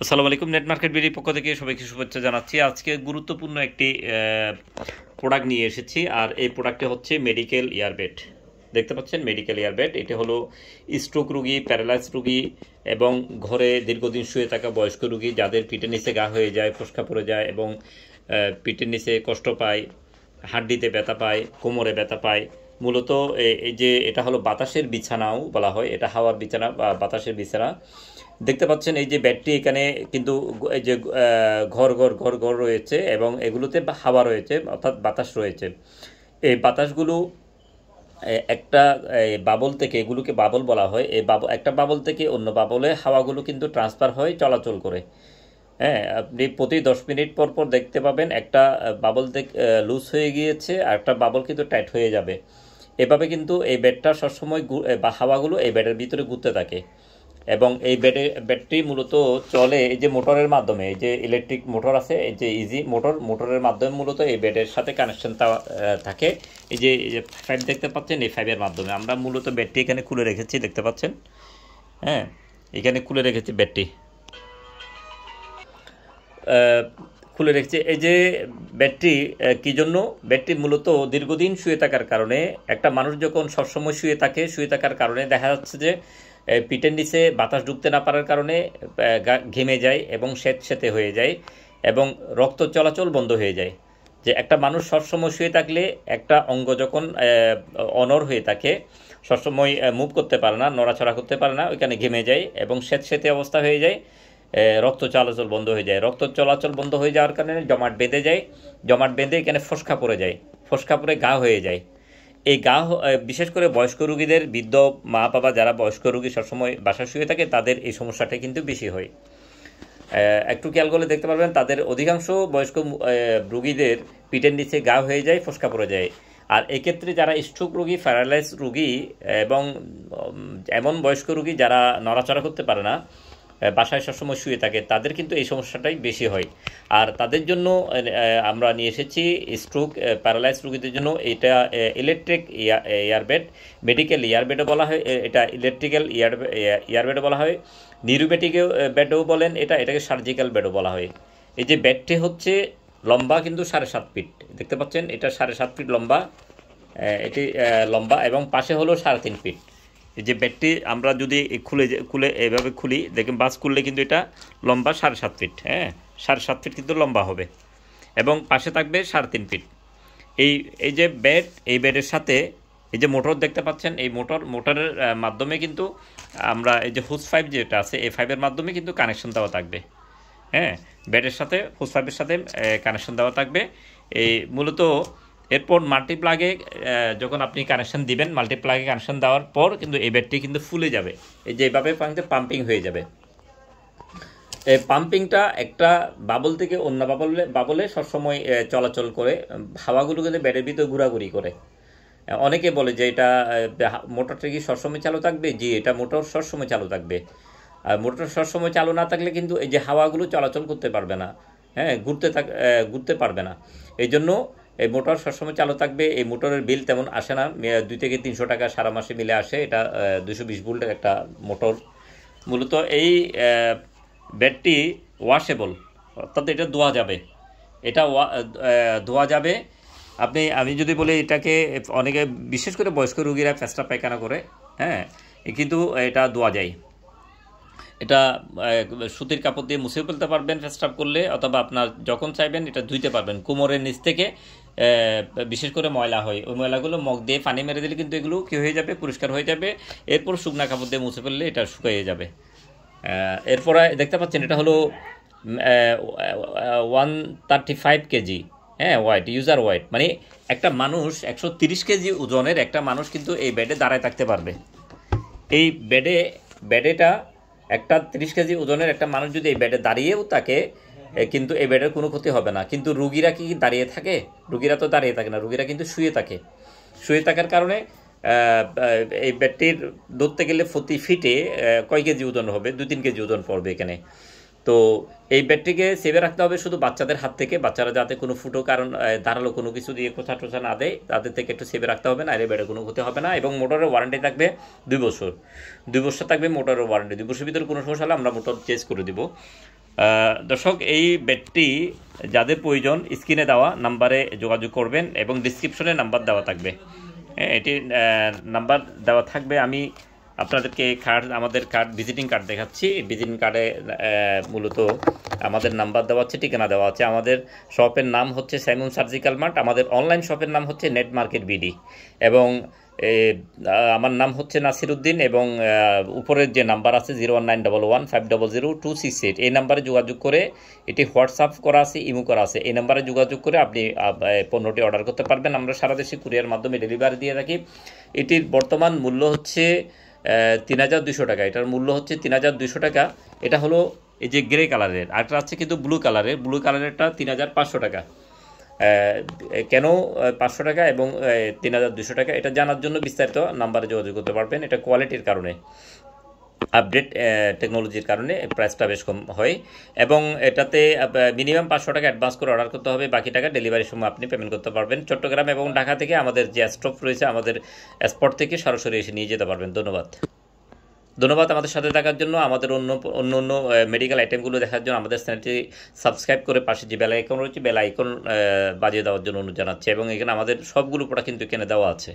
আসসালামু আলাইকুম। Net market বিডির পক্ষ থেকে সবাইকে শুভেচ্ছা জানাচ্ছি। আজকে গুরুত্বপূর্ণ একটি প্রোডাক্ট নিয়ে এসেছি, আর এই প্রোডাক্টটি হচ্ছে মেডিকেল ইয়ারবেড। দেখতে পাচ্ছেন মেডিকেল ইয়ারবেড। এটা হলো স্ট্রোক রুগী, প্যারালাইজ রুগী এবং ঘরে দীর্ঘদিন শুয়ে থাকা বয়স্ক রুগী যাদের পিঠের নিচে ঘা হয়ে যায়, ফোসকা পড়ে যায় এবং পিঠের নিচে কষ্ট পায়, হাড্ডিতে ব্যথা পায়, কোমরে ব্যথা পায়। মূলত এই যে এটা হলো বাতাসের বিছানাও বলা হয়, এটা হাওয়ার বিছানা বা বাতাসের বিছানা। দেখতে পাচ্ছেন এই যে ব্যাটটি এখানে কিন্তু এই যে ঘর ঘর ঘর ঘর রয়েছে এবং এগুলোতে হাওয়া রয়েছে, অর্থাৎ বাতাস রয়েছে। এই বাতাসগুলো একটা বাবল থেকে, এগুলোকে বাবল বলা হয়, এই একটা বাবল থেকে অন্য বাবলে হাওয়াগুলো কিন্তু ট্রান্সফার হয়, চলাচল করে। হ্যাঁ, আপনি প্রতি 10 মিনিট পর পর দেখতে পাবেন একটা বাবল থেকে লুজ হয়ে গিয়েছে আর একটা বাবল কিন্তু টাইট হয়ে যাবে। এভাবে কিন্তু এই ব্যাটটা সবসময় বা হাওয়াগুলো এই ব্যাটের ভিতরে ঘুরতে থাকে এবং এই ব্যাটারি মূলত চলে এই যে মোটরের মাধ্যমে। এই যে ইলেকট্রিক মোটর আছে, এই যে ইজি মোটরের মাধ্যমে মূলত এই ব্যাটের সাথে কানেকশন থাকে। এই যে ফাইভ দেখতে পাচ্ছেন, এই ফাইভের মাধ্যমে আমরা মূলত ব্যাটারি এখানে খুলে রেখেছি, দেখতে পাচ্ছেন। হ্যাঁ, এখানে খুলে রেখেছি ব্যাটারি, খুলে রেখেছি। এই যে ব্যাটারি কী জন্য? ব্যাটারি মূলত দীর্ঘদিন শুয়ে থাকার কারণে, একটা মানুষ যখন সবসময় শুয়ে থাকার কারণে দেখা যাচ্ছে যে পিঠের নিচে বাতাস ঢুকতে না পারার কারণে ঘেমে যায় এবং স্যাঁতস্যাঁতে হয়ে যায় এবং রক্ত চলাচল বন্ধ হয়ে যায়। যে একটা মানুষ সবসময় শুয়ে থাকলে একটা অঙ্গ যখন অনড় হয়ে থাকে, সবসময় মুভ করতে পারে না, নড়াচড়া করতে পারে না, ওইখানে ঘেমে যায় এবং স্যাঁতস্যাঁতে অবস্থা হয়ে যায়, রক্ত চলাচল বন্ধ হয়ে যায়। রক্ত চলাচল বন্ধ হয়ে যাওয়ার কারণে জমাট বেঁধে যায়, জমাট বেঁধে এখানে ফোসকা পড়ে যায়, ফোসকা পড়ে ঘা হয়ে যায়। এই বিশেষ করে বয়স্ক রোগীদের, বৃদ্ধ মা বাবা যারা বয়স্ক রোগী সবসময় বাসা শুয়ে থাকে, তাদের এই সমস্যাটা কিন্তু বেশি হয়। একটু খেয়াল করলে দেখতে পারবেন তাদের অধিকাংশ বয়স্ক রোগীদের পিঠের নিচে ঘা হয়ে যায়, ফোসকা পড়ে যায়। আর এক্ষেত্রে যারা স্ট্রোক রোগী, প্যারালাইজ রোগী এবং এমন বয়স্ক রোগী যারা নড়াচড়া করতে পারে না, বাসায় সবসময় শুয়ে থাকে, তাদের কিন্তু এই সমস্যাটাই বেশি হয়। আর তাদের জন্য আমরা নিয়ে এসেছি স্ট্রোক প্যারালাইজ রোগীদের জন্য এটা ইলেকট্রিক ইয়ারবেড, মেডিকেল ইয়ারবেডও বলা হয়, এটা ইলেকট্রিক্যাল ইয়ারবেডও বলা হয়, নিউরোবেটিক বেডও বলেন, এটাকে সার্জিক্যাল বেডও বলা হয়। এই যে বেডটি হচ্ছে লম্বা কিন্তু 7.5 ফিট, দেখতে পাচ্ছেন, এটা 7.5 ফিট লম্বা, এটি লম্বা এবং পাশে হলো 3.5 ফিট। এই যে ব্যাটটি আমরা যদি খুলে এভাবে খুলি, দেখেন বাস খুললে কিন্তু এটা লম্বা 7.5 ফিট। হ্যাঁ, 7.5 ফিট কিন্তু লম্বা হবে এবং পাশে থাকবে 3.5 ফিট। এই যে বেড, এই বেডের সাথে এই যে মোটর দেখতে পাচ্ছেন, এই মোটরের মাধ্যমে কিন্তু আমরা এই যে হুস ফাইভ যেটা আছে, এই ফাইভের মাধ্যমে কিন্তু কানেকশন দেওয়া থাকবে। হ্যাঁ, বেডের সাথে হুস ফাইভের সাথে কানেকশন দেওয়া থাকবে। এই মূলত এরপর মাল্টিপ্লাগে যখন আপনি কানেকশন দিবেন, মাল্টিপ্লাগে কানেকশন দেওয়ার পর কিন্তু এই ব্যাটটি কিন্তু ফুলে যাবে। এই যে এইভাবে পাম্পিং হয়ে যাবে। এই পাম্পিংটা একটা বাবল থেকে অন্য বাবলে সবসময় চলাচল করে, হাওয়াগুলো কিন্তু ব্যাটের ভিতরে ঘোরাঘুরি করে। অনেকে বলে যে এটা মোটরটা কি সবসময় চালু থাকবে? জি, এটা মোটর সবসময় চালু থাকবে। আর মোটর সবসময় চালু না থাকলে কিন্তু এই যে হাওয়াগুলো চলাচল করতে পারবে না, হ্যাঁ, ঘুরতে পারবে না। এই জন্য এই মোটর সবসময় চালু থাকবে। এই মোটরের বিল তেমন আসে না, 2 থেকে 300 টাকা সারা মাসে মিলে আসে। এটা 220 ভোল্টের একটা মোটর। মূলত এই ব্যাটটি ওয়াশেবল, অর্থাৎ এটা ধোয়া যাবে, এটা ধোয়া যাবে। আমি যদি বলি এটাকে, অনেকে বিশেষ করে বয়স্ক রোগীরা পেশাব পায়খানা করে, হ্যাঁ, কিন্তু এটা ধোয়া যায়। এটা সুতির কাপড় দিয়ে মুছে ফেলতে পারবেন পেশাব করলে, অথবা আপনার যখন চাইবেন এটা ধুইতে পারবেন। কোমরের নিচ থেকে বিশেষ করে ময়লা হয়, ওই ময়লাগুলো মগ দিয়ে পানি মেরে দিলে কিন্তু এগুলো কী হয়ে যাবে, পরিষ্কার হয়ে যাবে। এরপর শুকনা কাপড় দিয়ে মুছে ফেললে এটা শুকিয়ে যাবে। এরপরে দেখতে পাচ্ছেন এটা হলো 135 কেজি, হ্যাঁ, ওয়েট, ইউজার ওয়েট, মানে একটা মানুষ 130 কেজি ওজনের একটা মানুষ কিন্তু এই বেডে দাঁড়ায় থাকতে পারবে। এই বেডেটা একটা 30 কেজি ওজনের একটা মানুষ যদি এই বেডে দাঁড়িয়েও থাকে, কিন্তু এই বেডের কোনো ক্ষতি হবে না। কিন্তু রুগীরা কি দাঁড়িয়ে থাকে? রুগীরা তো দাঁড়িয়ে থাকে না, রুগীরা কিন্তু শুয়ে থাকে। শুয়ে থাকার কারণে এই বেডটির ধরতে গেলে প্রতি ফিটে কয় কেজি ওজন হবে? 2-3 কেজি ওজন পড়বে এখানে। তো এই ব্যাটটিকে সেভে রাখতে হবে শুধু বাচ্চাদের হাত থেকে, বাচ্চারা যাতে কোনো ফুটো কারণ ধারালো কোনো কিছু দিয়ে কোথা টোচা না দেয়, তাদের থেকে একটু সেভে রাখতে হবে, না এর ব্যাটে কোনো ক্ষতি হবে না। এবং মোটরের ওয়ারেন্টি থাকবে 2 বছর, 2 বছর থাকবে মোটরের ওয়ারেন্টি। 2 বছরের ভিতরে কোনো সমস্যা হলে আমরা মোটর চেঞ্জ করে দিব। দর্শক, এই বেডটি যাদের প্রয়োজন স্ক্রিনে দেওয়া নাম্বারে যোগাযোগ করবেন এবং ডিসক্রিপশনে নাম্বার দেওয়া থাকবে। এটি নাম্বার দেওয়া থাকবে। আমি আপনাদেরকে আমাদের ভিজিটিং কার্ড দেখাচ্ছি। ভিজিটিং কার্ডে মূলত আমাদের নাম্বার দেওয়া আছে, ঠিকানা দেওয়া আছে। আমাদের শপের নাম হচ্ছে সাইমন সার্জিক্যাল মার্ট। আমাদের অনলাইন শপের নাম হচ্ছে নেট মার্কেট বিডি এবং আমার নাম হচ্ছে নাসির উদ্দিন এবং উপরের যে নাম্বার আছে 01911500268 এই নাম্বারে যোগাযোগ করে, এটি হোয়াটসঅ্যাপ করা আছে, ইমো করা আছে, এই নাম্বারে যোগাযোগ করে আপনি পণ্যটি অর্ডার করতে পারবেন। আমরা সারা দেশে কুরিয়ার মাধ্যমে ডেলিভারি দিয়ে থাকি। এটির বর্তমান মূল্য হচ্ছে 3200 টাকা। এটার মূল্য হচ্ছে 3200 টাকা। এটা হলো এই যে গ্রে কালারের, আরেকটা আছে কিন্তু ব্লু কালারেরটা 3500 টাকা। কেন 500 টাকা এবং 3200 টাকা এটা জানার জন্য বিস্তারিত নাম্বারে যোগাযোগ করতে পারবেন। এটা কোয়ালিটির কারণে, আপডেট টেকনোলজির কারণে প্রাইসটা বেশ কম হয় এবং এটাতে মিনিমাম 500 টাকা অ্যাডভান্স করে অর্ডার করতে হবে, বাকি টাকা ডেলিভারির সময় আপনি পেমেন্ট করতে পারবেন। চট্টগ্রাম এবং ঢাকা থেকে আমাদের যে স্টপ রয়েছে, আমাদের স্পট থেকে সরাসরি এসে নিয়ে যেতে পারবেন। ধন্যবাদ আমাদের সাথে থাকার জন্য। আমাদের অন্য মেডিকেল আইটেমগুলো দেখার জন্য আমাদের চ্যানেলটি সাবস্ক্রাইব করে পাশে যে বেল আইকন রয়েছে বেল আইকন বাজিয়ে দেওয়ার জন্য অনুরোধ জানাচ্ছি এবং এখানে আমাদের সবগুলো প্রোডাক্ট কিন্তু এখানে দেওয়া আছে।